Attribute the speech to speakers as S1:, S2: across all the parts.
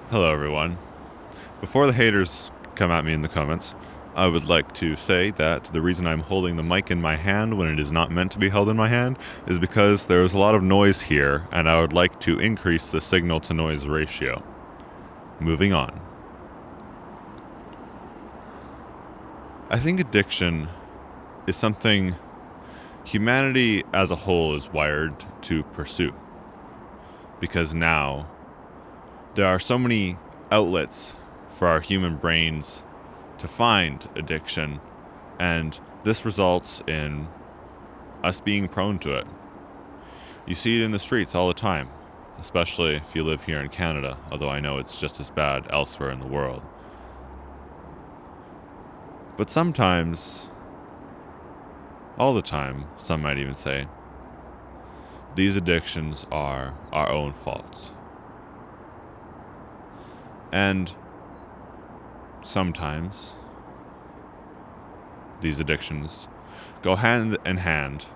S1: Hello, everyone. Before the haters come at me in the comments, I would like to say that the reason I'm holding the mic in my hand when it is not meant to be held in my hand is because there is a lot of noise here, and I would like to increase the signal to noise ratio. Moving on. I think addiction is something humanity as a whole is wired to pursue. Because now there are so many outlets for our human brains to find addiction, and this results in us being prone to it. You see it in the streets all the time, especially if you live here in Canada, although I know it's just as bad elsewhere in the world. But sometimes, all the time, some might even say, these addictions are our own faults. And sometimes these addictions go hand in hand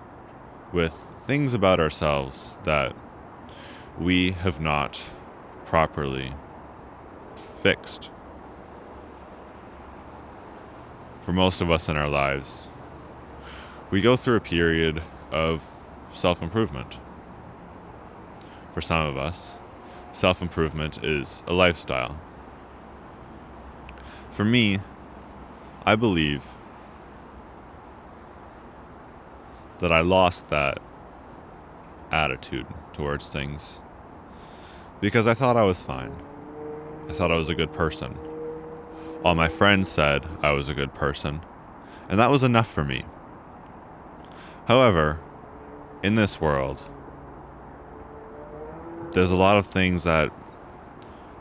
S1: with things about ourselves that we have not properly fixed. For most of us in our lives, we go through a period of self-improvement. For some of us, self-improvement is a lifestyle. For me, I believe that I lost that attitude towards things because I thought I was fine. I thought I was a good person. All my friends said I was a good person, and that was enough for me. However, in this world, there's a lot of things that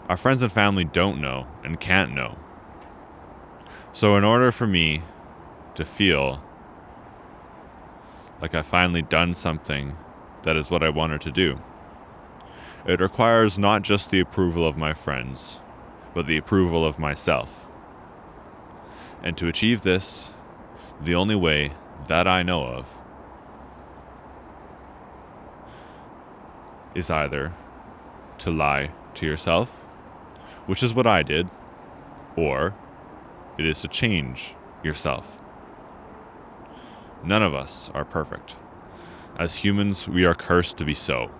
S1: our friends and family don't know and can't know. So in order for me to feel like I've finally done something that is what I wanted to do, it requires not just the approval of my friends, but the approval of myself. And to achieve this, the only way that I know of is either to lie to yourself, which is what I did, or it is to change yourself. None of us are perfect. As humans, we are cursed to be so.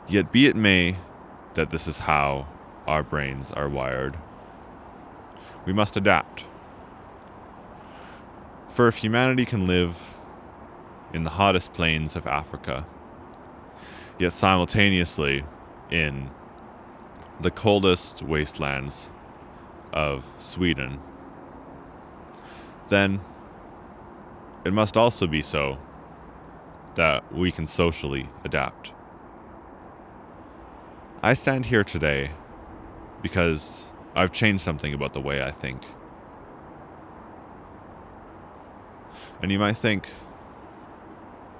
S1: Yet be it may that this is how our brains are wired, we must adapt. For if humanity can live in the hottest plains of Africa, yet simultaneously in the coldest wastelands of Sweden, then it must also be so that we can socially adapt. I stand here today because I've changed something about the way I think. And you might think,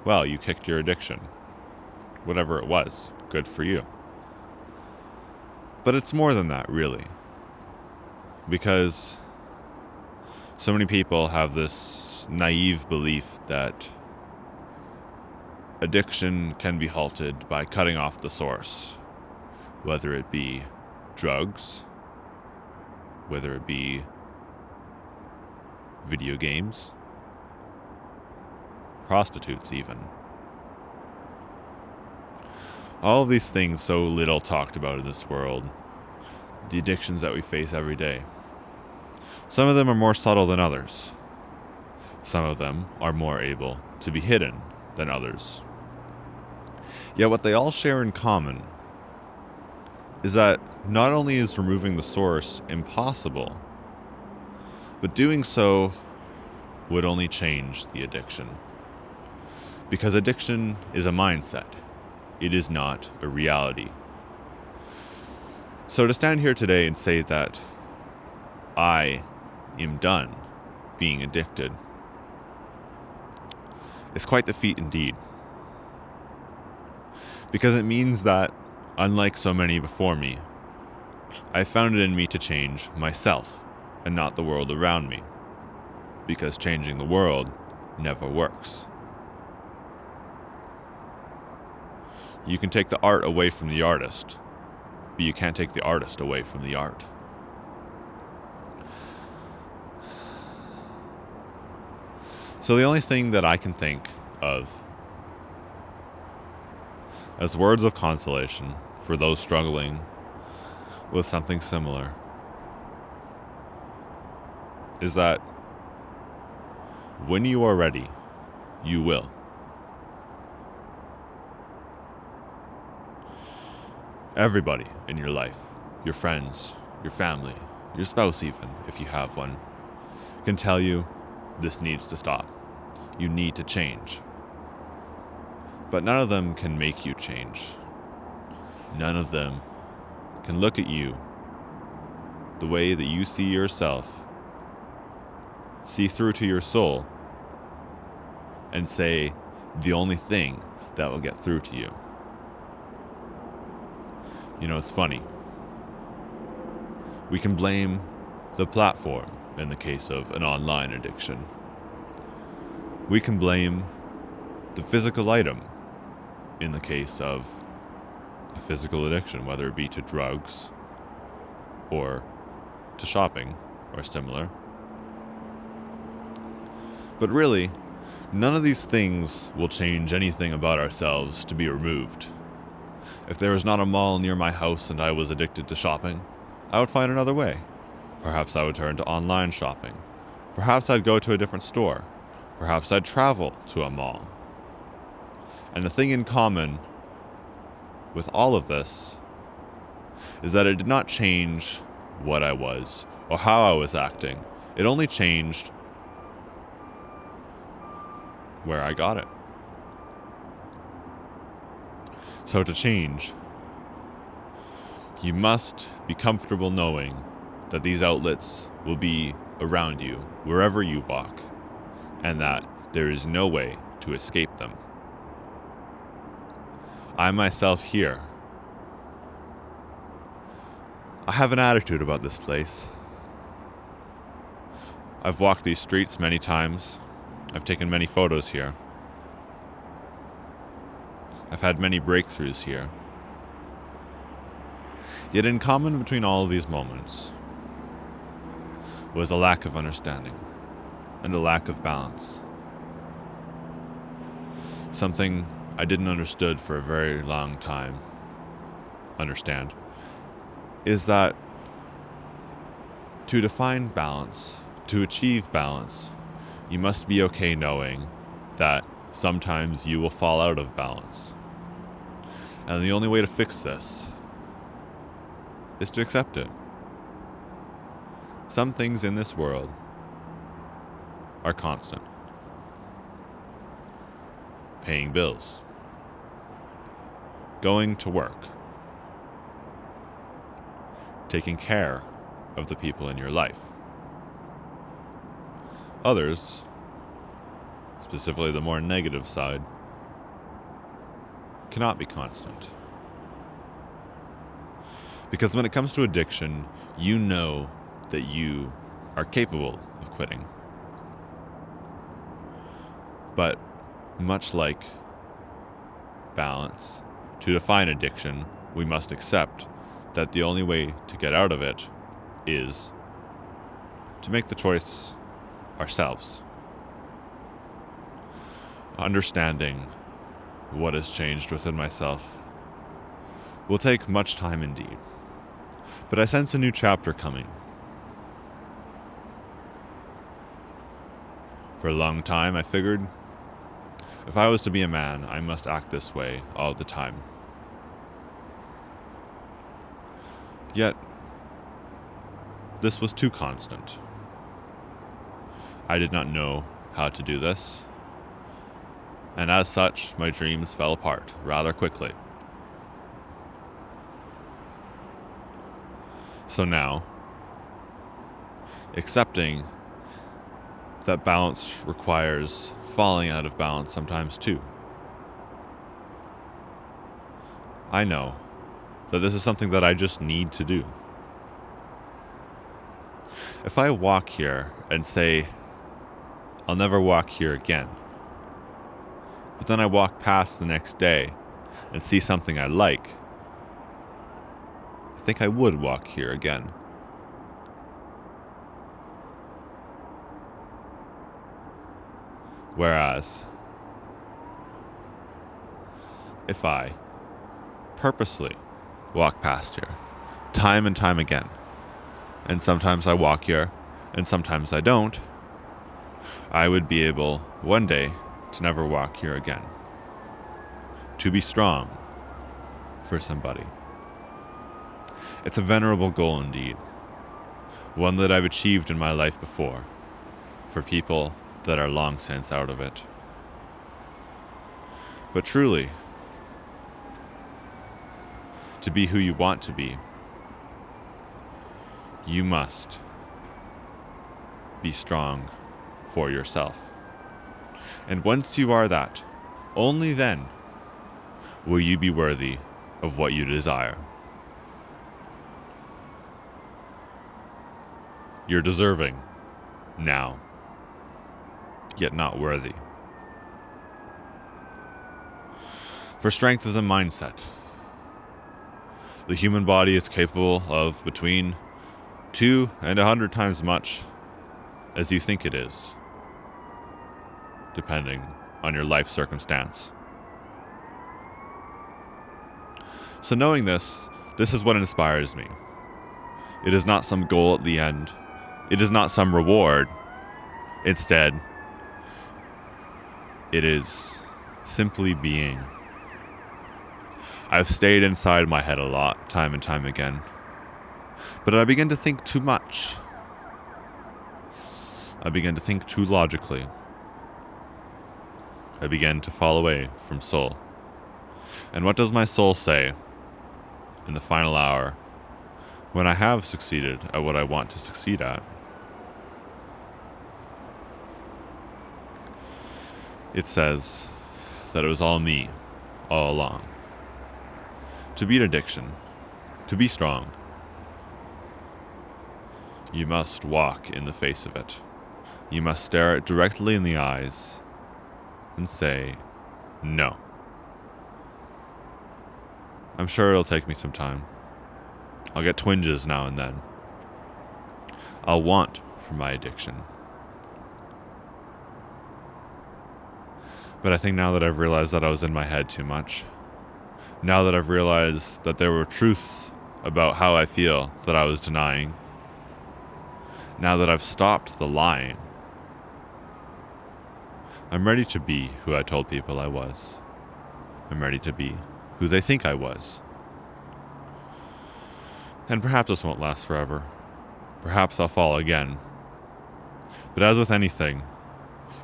S1: well, you kicked your addiction. Whatever it was, good for you. But it's more than that, really. Because so many people have this naive belief that addiction can be halted by cutting off the source, whether it be drugs, whether it be video games, prostitutes even. All of these things so little talked about in this world, the addictions that we face every day. Some of them are more subtle than others. Some of them are more able to be hidden than others. Yet what they all share in common is that not only is removing the source impossible, but doing so would only change the addiction. Because addiction is a mindset. It is not a reality. So to stand here today and say that I am done being addicted is quite the feat indeed. Because it means that, unlike so many before me, I found it in me to change myself and not the world around me. Because changing the world never works. You can take the art away from the artist, but you can't take the artist away from the art. So the only thing that I can think of as words of consolation for those struggling with something similar is that when you are ready, you will. Everybody in your life, your friends, your family, your spouse even, if you have one, can tell you this needs to stop. You need to change. But none of them can make you change. None of them can look at you the way that you see yourself, see through to your soul, and say the only thing that will get through to you. You know, it's funny. We can blame the platform in the case of an online addiction. We can blame the physical item in the case of a physical addiction, whether it be to drugs or to shopping or similar. But really, none of these things will change anything about ourselves to be removed. If there was not a mall near my house and I was addicted to shopping, I would find another way. Perhaps I would turn to online shopping. Perhaps I'd go to a different store. Perhaps I'd travel to a mall. And the thing in common with all of this is that it did not change what I was or how I was acting. It only changed where I got it. So to change, you must be comfortable knowing that these outlets will be around you wherever you walk, and that there is no way to escape them. I myself here, I have an attitude about this place. I've walked these streets many times. I've taken many photos here. I've had many breakthroughs here. Yet in common between all of these moments was a lack of understanding and a lack of balance. Something I didn't understood for a very long time. Understand is that to define balance, to achieve balance, you must be okay knowing that sometimes you will fall out of balance. And the only way to fix this is to accept it. Some things in this world are constant. Paying bills. Going to work. Taking care of the people in your life. Others, specifically the more negative side, cannot be constant. Because when it comes to addiction, you know that you are capable of quitting. But much like balance, to define addiction, we must accept that the only way to get out of it is to make the choice ourselves. Understanding what has changed within myself will take much time indeed. But I sense a new chapter coming. For a long time, I figured if I was to be a man, I must act this way all the time. Yet, this was too constant. I did not know how to do this, and as such, my dreams fell apart rather quickly. So now, accepting that balance requires falling out of balance sometimes too. I know that this is something that I just need to do. If I walk here and say, I'll never walk here again, but then I walk past the next day and see something I like, I think I would walk here again. Whereas, if I purposely walk past here, time and time again, and sometimes I walk here, and sometimes I don't, I would be able, one day, to never walk here again. To be strong for somebody. It's a venerable goal indeed. One that I've achieved in my life before, for people that are long since out of it. But truly, to be who you want to be, you must be strong for yourself. And once you are that, only then will you be worthy of what you desire. You're deserving now, yet not worthy. For strength is a mindset. The human body is capable of between 2 and 100 times much as you think it is, depending on your life circumstance. So knowing this is what inspires me. It is not some goal at the end. It is not some reward. Instead, it is simply being. I've stayed inside my head a lot, time and time again. But I begin to think too much. I begin to think too logically. I begin to fall away from soul. And what does my soul say in the final hour when I have succeeded at what I want to succeed at? It says that it was all me, all along. To beat addiction, to be strong, you must walk in the face of it. You must stare it directly in the eyes and say, no. I'm sure it'll take me some time. I'll get twinges now and then. I'll want for my addiction. But I think now that I've realized that I was in my head too much, now that I've realized that there were truths about how I feel that I was denying, now that I've stopped the lying, I'm ready to be who I told people I was. I'm ready to be who they think I was. And perhaps this won't last forever. Perhaps I'll fall again. But as with anything,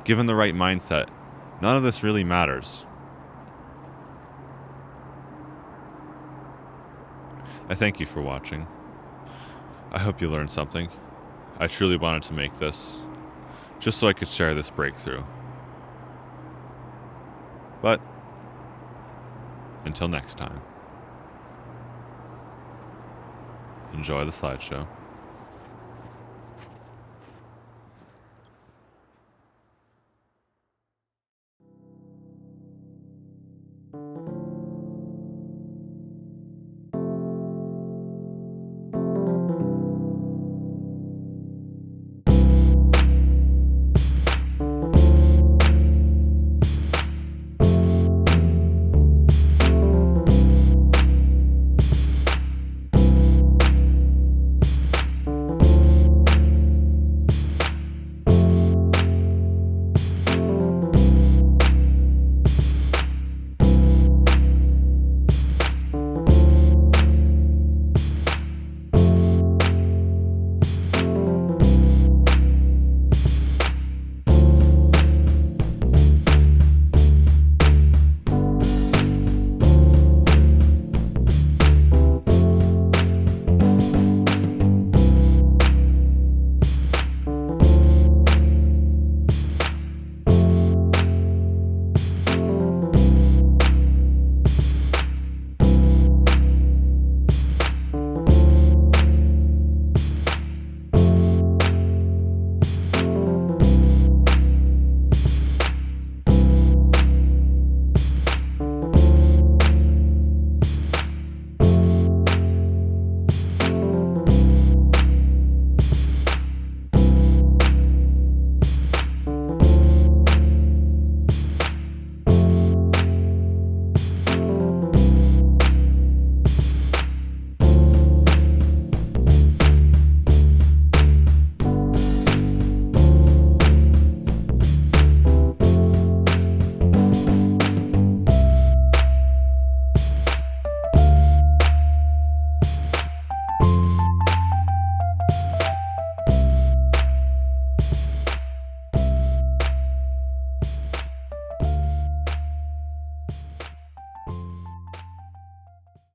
S1: given the right mindset, none of this really matters. I thank you for watching. I hope you learned something. I truly wanted to make this, just so I could share this breakthrough. But, until next time, enjoy the slideshow.